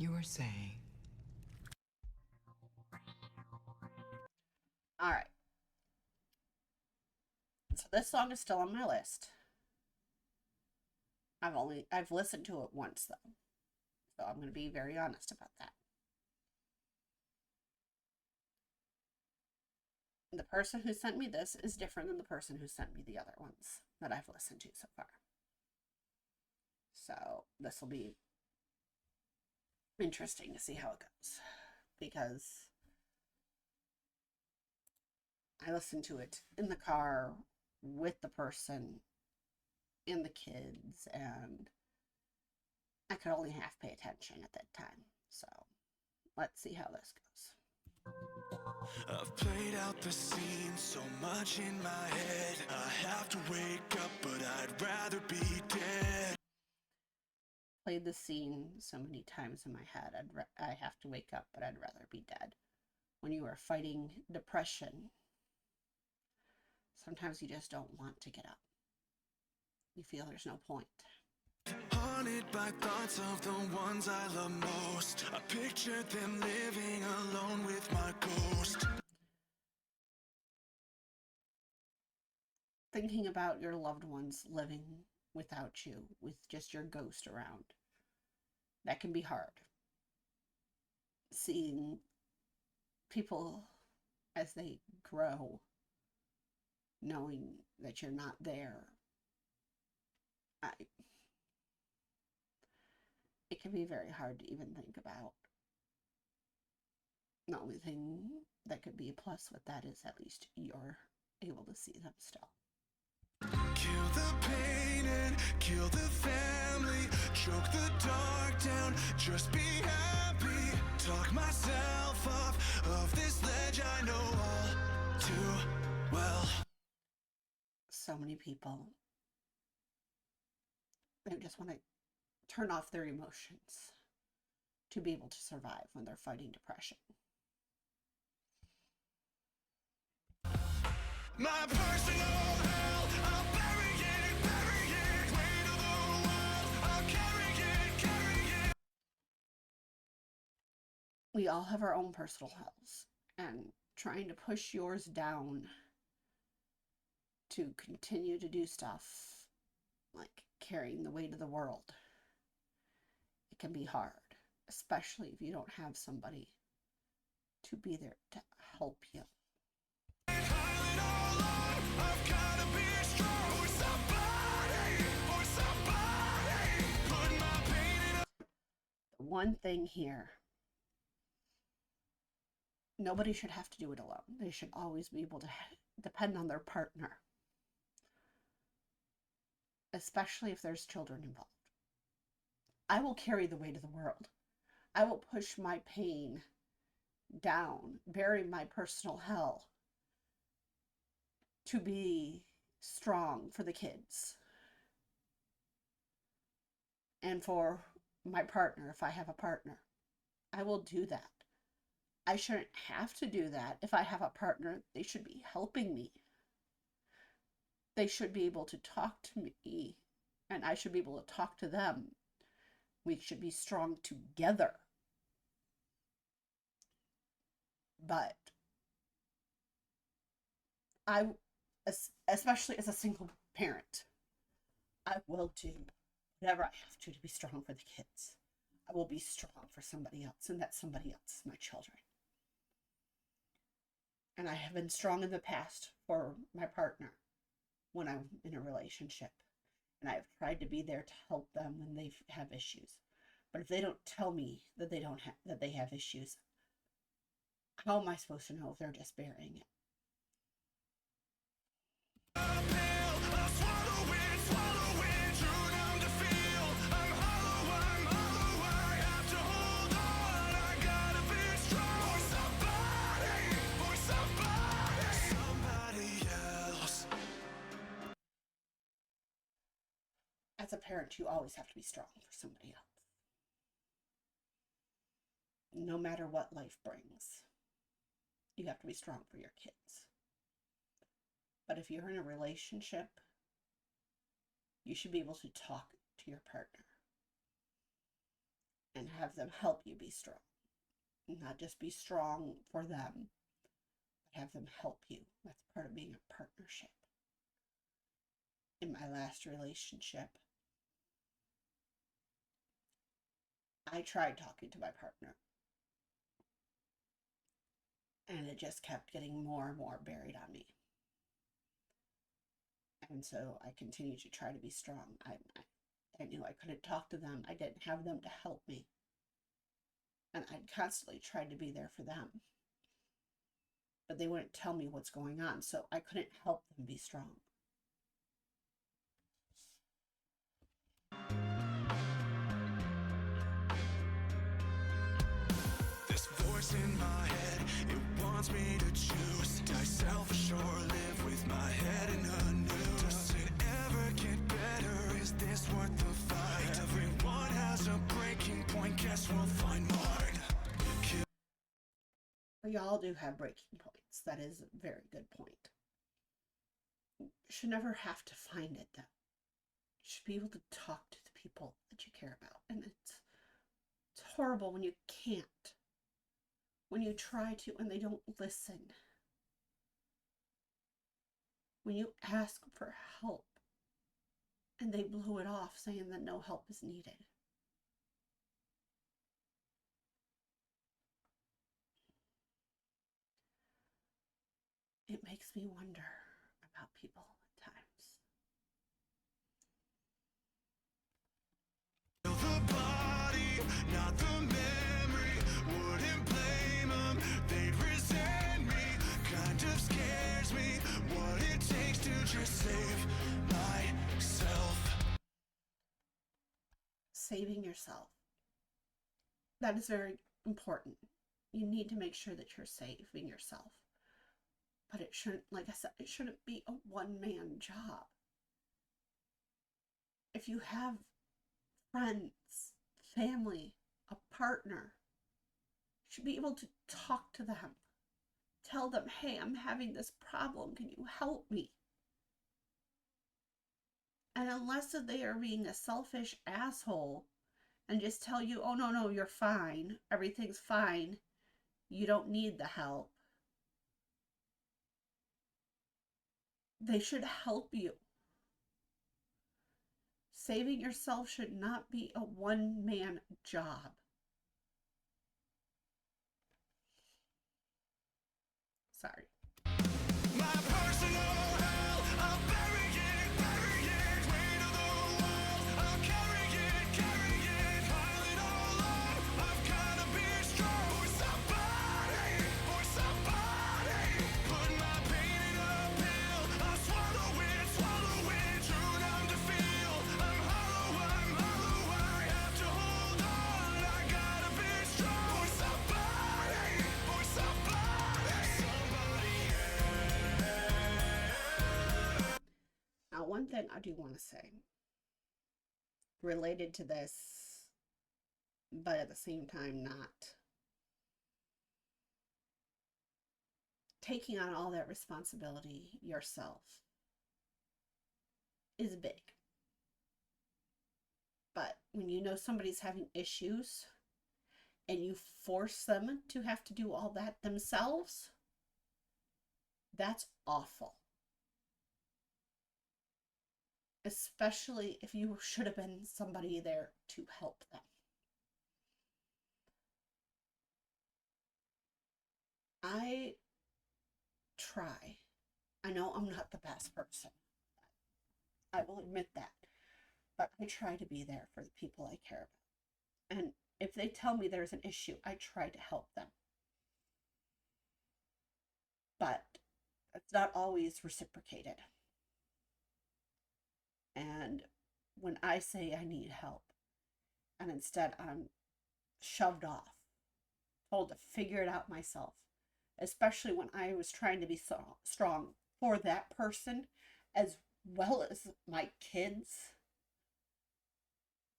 You were saying. All right. So this song is still on my list. I've listened to it once though. So I'm going to be very honest about that. The person who sent me this is different than the person who sent me the other ones that I've listened to so far. So this will be interesting to see how it goes because I listened to it in the car with the person and the kids, and I could only half pay attention at that time. So let's see how this goes. I've played out the scene so much in my head. I have to wake up, but I'd rather be dead. Played the scene so many times in my head. I have to wake up, but I'd rather be dead. When you are fighting depression, sometimes you just don't want to get up. You feel there's no point. Haunted by thoughts of the ones I love most. I pictured them living alone with my ghost. Thinking about your loved ones living without you, with just your ghost around, that can be hard. Seeing people as they grow, knowing that you're not there, it can be very hard to even think about. The only thing that could be a plus with that is at least you're able to see them still. Kill the pain and kill the family. Choke the dark down, just be happy. Talk myself off of this ledge I know all too well. So many people, they just want to turn off their emotions to be able to survive when they're fighting depression. My personal hell, I'll bury it, weight of the world, I'll carry it. We all have our own personal hells, and trying to push yours down to continue to do stuff like carrying the weight of the world, it can be hard, especially if you don't have somebody to be there to help you. The one thing here, nobody should have to do it alone. They should always be able to depend on their partner, especially if there's children involved. I will carry the weight of the world. I will push my pain down, bury my personal hell to be strong for the kids and for my partner if I have a partner. I will do that. I shouldn't have to do that. If I have a partner, they should be helping me. They should be able to talk to me, and I should be able to talk to them. We should be strong together. But I, especially as a single parent, I will do whatever I have to be strong for the kids. I will be strong for somebody else, and that somebody else is my children. And I have been strong in the past for my partner when I'm in a relationship. And I've tried to be there to help them when they have issues. But if they don't tell me that they have issues, how am I supposed to know if they're just burying it? As a parent, you always have to be strong for somebody else. No matter what life brings, you have to be strong for your kids. But if you're in a relationship, you should be able to talk to your partner and have them help you be strong. Not just be strong for them, but have them help you. That's part of being a partnership. In my last relationship, I tried talking to my partner, and it just kept getting more and more buried on me. And so I continued to try to be strong. I knew I couldn't talk to them. I didn't have them to help me. And I'd constantly tried to be there for them. But they wouldn't tell me what's going on, so I couldn't help them be strong. This voice in my head, it wants me to choose. Die selfish or live with my head in a noose. Does it ever get better? Is this worth the fight? Everyone has a breaking point, guess we'll find mine. We all do have breaking points. That is a very good point. You should never have to find it, though. You should be able to talk to the people that you care about. And it's horrible when you can't. When you try to and they don't listen. When you ask for help and they blow it off saying that no help is needed. It makes me wonder about people at times. The body, not the memory. Wouldn't blame them, they'd resent me. Kind of scares me what it takes to just save myself. Saving yourself. That is very important. You need to make sure that you're saving yourself. But it shouldn't, like I said, it shouldn't be a one-man job. If you have friends, family, a partner, you should be able to talk to them. Tell them, hey, I'm having this problem. Can you help me? And unless they are being a selfish asshole and just tell you, oh, no, you're fine. Everything's fine. You don't need the help. They should help you. Saving yourself should not be a one-man job. Sorry. My personal hell, I'll bury it, weight of the world, I'll carry it, pile it all up, I've gotta be strong for somebody, put my pain in a pill, I'll swallow it, true numb to feel, I'm hollow, I have to hold on, I gotta be strong for somebody. Now, one thing I do want to say related to this, but at the same time not. Taking on all that responsibility yourself is big. But when you know somebody's having issues and you force them to have to do all that themselves, that's awful. Especially if you should have been somebody there to help them. I try. I know I'm not the best person. I will admit that. But I try to be there for the people I care about. And if they tell me there's an issue, I try to help them. But it's not always reciprocated. And when I say I need help, and instead I'm shoved off, told to figure it out myself, especially when I was trying to be so strong for that person as well as my kids,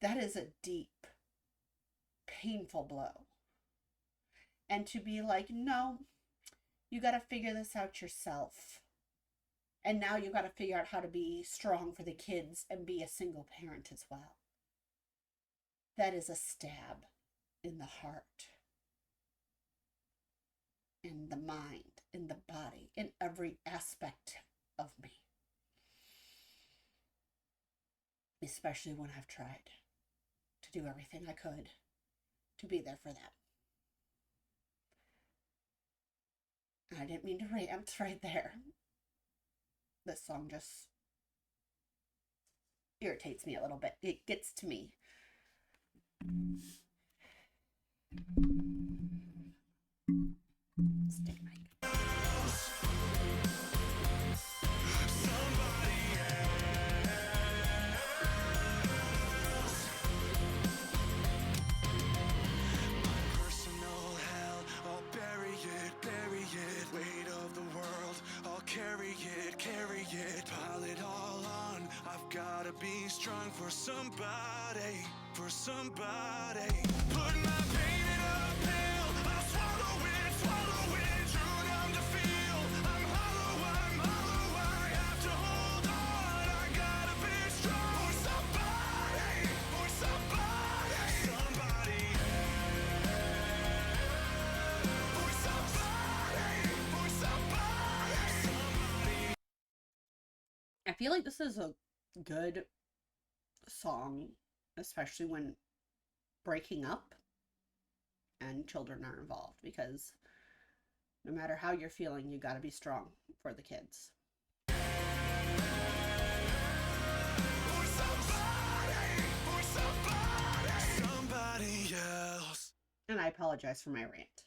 that is a deep, painful blow. And to be like, no, you got to figure this out yourself. And now you got to figure out how to be strong for the kids and be a single parent as well. That is a stab. in the heart, in the mind, in the body, in every aspect of me. Especially when I've tried to do everything I could to be there for them. I didn't mean to rant right there. This song just irritates me a little bit. It gets to me. Stick mic. Carry it, pile it all on. I've gotta be strong for somebody, for somebody. Put my pain in a pill, I'll swallow it, too numb to feel. I'm hollow, I have to hold on. I gotta be strong for somebody, for somebody. Somebody, for somebody, for somebody. I feel like this is a good song, especially when breaking up and children are involved, because no matter how you're feeling, you got to be strong for the kids. For somebody, for somebody else. And I apologize for my rant.